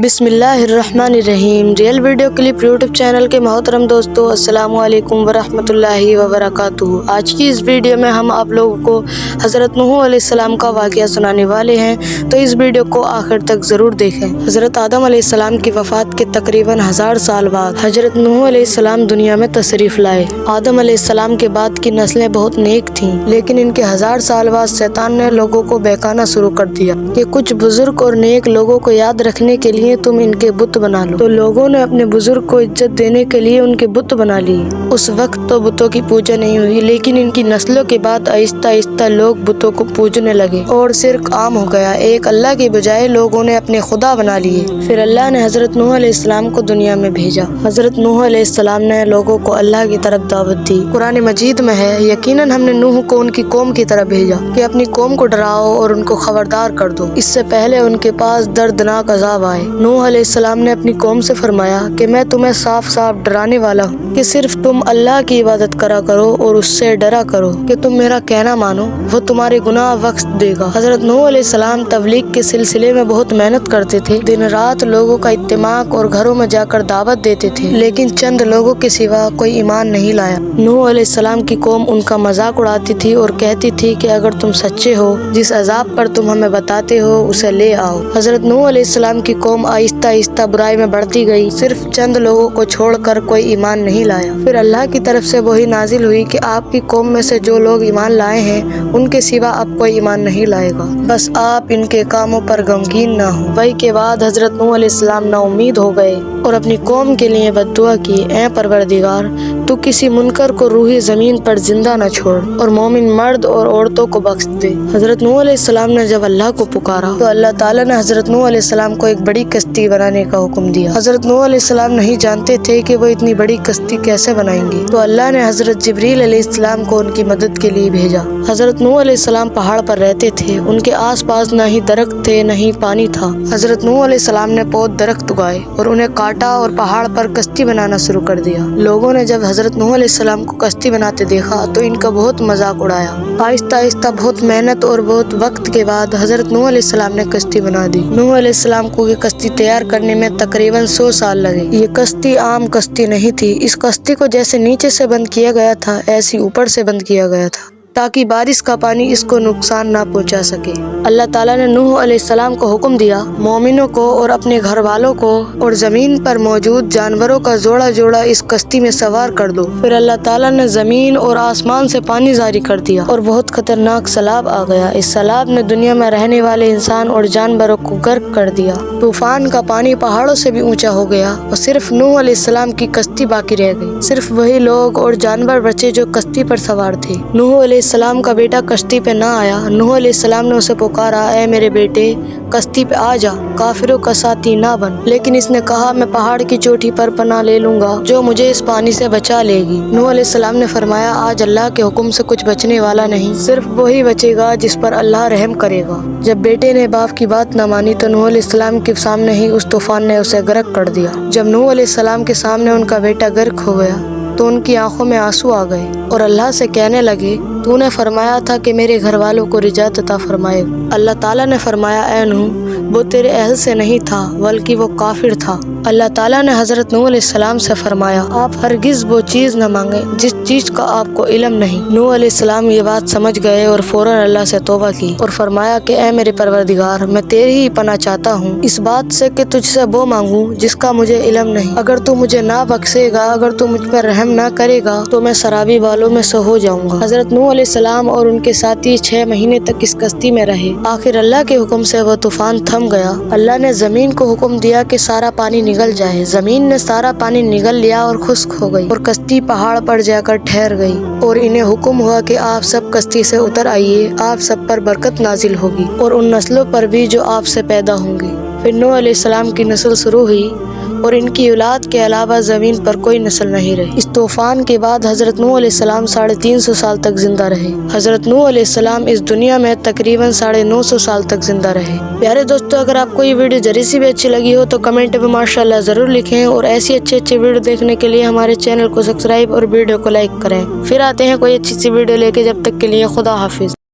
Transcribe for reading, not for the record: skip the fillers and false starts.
بسم اللہ الرحمن الرحیم۔ Real video clip YouTube channel کے محترم دوستو، السلام علیکم ورحمۃ اللہ وبرکاتہ۔ آج کی اس ویڈیو میں ہم آپ لوگوں کو حضرت نوح علیہ السلام کا واقعہ سنانے والے ہیں، تو اس ویڈیو کو آخر تک ضرور دیکھیں۔ حضرت آدم علیہ السلام کی وفات کے تقریباً 1000 سال بعد حضرت نوح علیہ السلام دنیا میں تشریف لائے۔ آدم علیہ السلام کے بعد کی نسلیں بہت نیک تھیں، لیکن ان کے 1000 سال بعد شیطان نے لوگوں کو بہکانا شروع کر دیا کہ کچھ بزرگ اور نیک لوگوں کو یاد رکھنے کے لیے تم ان کے بت بنا لو۔ تو لوگوں نے اپنے بزرگ کو عزت دینے کے لیے ان کے بت بنا لیے۔ اس وقت تو بتوں کی پوجا نہیں ہوئی، لیکن ان کی نسلوں کے بعد آہستہ آہستہ لوگ بتوں کو پوجنے لگے اور شرک عام ہو گیا۔ ایک اللہ کے بجائے لوگوں نے اپنے خدا بنا لیے۔ پھر اللہ نے حضرت نوح علیہ السلام کو دنیا میں بھیجا۔ حضرت نوح علیہ السلام نے لوگوں کو اللہ کی طرف دعوت دی۔ قرآن مجید میں ہے، یقیناً ہم نے نوح کو ان کی قوم کی طرف بھیجا کہ اپنی قوم کو ڈراؤ اور ان کو خبردار کر دو، اس سے پہلے ان کے پاس دردناک عذاب آئے۔ نوح علیہ السلام نے اپنی قوم سے فرمایا کہ میں تمہیں صاف صاف ڈرانے والا ہوں کہ صرف تم اللہ کی عبادت کرا کرو اور اس سے ڈرا کرو کہ تم میرا کہنا مانو، وہ تمہارے گناہ بخش دے گا۔ حضرت نوح علیہ السلام تبلیغ کے سلسلے میں بہت محنت کرتے تھے، دن رات لوگوں کا اجتماع اور گھروں میں جا کر دعوت دیتے تھے، لیکن چند لوگوں کے سوا کوئی ایمان نہیں لایا۔ نوح علیہ السلام کی قوم ان کا مذاق اڑاتی تھی اور کہتی تھی کہ اگر تم سچے ہو، جس عذاب پر تم ہمیں بتاتے ہو اسے لے آؤ۔ حضرت نوح علیہ السلام کی قوم آہستہ آہستہ برائی میں بڑھتی گئی، صرف چند لوگوں کو چھوڑ کر کوئی ایمان نہیں لایا۔ پھر اللہ کی طرف سے وحی نازل ہوئی کہ آپ کی قوم میں سے جو لوگ ایمان لائے ہیں ان کے سوا اب کوئی ایمان نہیں لائے گا، بس آپ ان کے کاموں پر غمگین نہ ہوں۔ وحی کے بعد حضرت نوح علیہ السلام نا امید ہو گئے اور اپنی قوم کے لیے بد دعا کی، اے پروردگار، تو کسی منکر کو روحی زمین پر زندہ نہ چھوڑ اور مومن مرد اور عورتوں کو بخش دے۔ حضرت نوح علیہ السلام نے جب اللہ کو پکارا تو اللہ تعالیٰ نے حضرت نوح علیہ السلام کو ایک بڑی کشتی بنانے کا حکم دیا۔ حضرت نوح علیہ السلام نہیں جانتے تھے کہ وہ اتنی بڑی کشتی کیسے بنائیں گے، تو اللہ نے حضرت جبریل علیہ السلام کو ان کی مدد کے لیے بھیجا۔ حضرت نوح علیہ السلام پہاڑ پر رہتے تھے، ان کے آس پاس نہ ہی درخت تھے نہ ہی پانی تھا۔ حضرت نوح علیہ السلام نے بہت درخت اگائے اور انہیں کاٹا اور پہاڑ پر کشتی بنانا شروع کر دیا۔ لوگوں نے جب حضرت نوح علیہ السلام کو کشتی بناتے دیکھا تو ان کا بہت مذاق اڑایا۔ آہستہ آہستہ بہت محنت اور بہت وقت کے بعد حضرت نوح علیہ السلام نے کشتی بنا دی۔ نوح علیہ السلام کو یہ کشتی تیار کرنے میں تقریباً 100 سال لگے۔ یہ کشتی عام کشتی نہیں تھی، اس کشتی کو جیسے نیچے سے بند کیا گیا تھا ایسی اوپر سے بند کیا گیا تھا تاکہ بارش کا پانی اس کو نقصان نہ پہنچا سکے۔ اللہ تعالیٰ نے نوح علیہ السلام کو حکم دیا، مومنوں کو اور اپنے گھر والوں کو اور زمین پر موجود جانوروں کا جوڑا جوڑا اس کشتی میں سوار کر دو۔ پھر اللہ تعالیٰ نے زمین اور آسمان سے پانی جاری کر دیا اور بہت خطرناک سیلاب آ گیا۔ اس سیلاب نے دنیا میں رہنے والے انسان اور جانوروں کو غرق کر دیا۔ طوفان کا پانی پہاڑوں سے بھی اونچا ہو گیا اور صرف نوح علیہ السلام کی کشتی باقی رہ گئی۔ صرف وہی لوگ اور جانور بچے جو کشتی پر سوار تھے۔ نوح علیہ السلام کا بیٹا کشتی پہ نہ آیا۔ نوح علیہ السلام نے اسے پکارا، اے میرے بیٹے، کشتی پہ آ جا، کافروں کا ساتھی نہ بن۔ لیکن اس نے کہا، میں پہاڑ کی چوٹی پر پناہ لے لوں گا جو مجھے اس پانی سے بچا لے گی۔ نوح علیہ السلام نے فرمایا، آج اللہ کے حکم سے کچھ بچنے والا نہیں، صرف وہی بچے گا جس پر اللہ رحم کرے گا۔ جب بیٹے نے باپ کی بات نہ مانی تو نوح علیہ السلام کے سامنے ہی اس طوفان نے اسے غرق کر دیا۔ جب نوح علیہ السلام کے سامنے ان کا بیٹا غرق ہو گیا تو ان کی آنکھوں میں آنسو آ گئے اور اللہ سے کہنے لگے، تو نے فرمایا تھا کہ میرے گھر والوں کو نجات عطا فرمائے گا۔ اللہ تعالیٰ نے فرمایا، اے نوح، وہ تیرے اہل سے نہیں تھا بلکہ وہ کافر تھا۔ اللہ تعالیٰ نے حضرت نوح علیہ السلام سے فرمایا، آپ ہرگز وہ چیز نہ مانگیں جس چیز کا آپ کو علم نہیں۔ نوح علیہ السلام یہ بات سمجھ گئے اور فوراً اللہ سے توبہ کی اور فرمایا کہ اے میرے پروردگار، میں تیری ہی پناہ چاہتا ہوں اس بات سے کہ تجھ سے وہ مانگوں جس کا مجھے علم نہیں۔ اگر تو مجھے نہ بخشے گا، اگر تو مجھ پر رحم نہ کرے گا تو میں سرابی والوں میں سے ہو جاؤں گا۔ حضرت نوح علیہ السلام اور ان کے ساتھی 6 مہینے تک اس کشتی میں رہے۔ آخر اللہ کے حکم سے وہ طوفان تھم گیا۔ اللہ نے زمین کو حکم دیا کہ سارا پانی نگل جائے۔ زمین نے سارا پانی نگل لیا اور خشک ہو گئی اور کشتی پہاڑ پر جا کر ٹھہر گئی، اور انہیں حکم ہوا کہ آپ سب کشتی سے اتر آئیے، آپ سب پر برکت نازل ہوگی اور ان نسلوں پر بھی جو آپ سے پیدا ہوں گی۔ پھر نوح علیہ السلام کی نسل شروع ہوئی اور ان کی اولاد کے علاوہ زمین پر کوئی نسل نہیں رہی۔ اس طوفان کے بعد حضرت نوح علیہ السلام 350 سال تک زندہ رہے۔ حضرت نوح علیہ السلام اس دنیا میں تقریباً 950 سال تک زندہ رہے۔ پیارے دوستو، اگر آپ کو یہ ویڈیو ذرا سی بھی اچھی لگی ہو تو کمنٹ میں ماشاءاللہ ضرور لکھیں، اور ایسی اچھے ویڈیو دیکھنے کے لیے ہمارے چینل کو سبسکرائب اور ویڈیو کو لائک کریں۔ پھر آتے ہیں کوئی اچھی سی ویڈیو لے کے، جب تک کے لیے خدا حافظ۔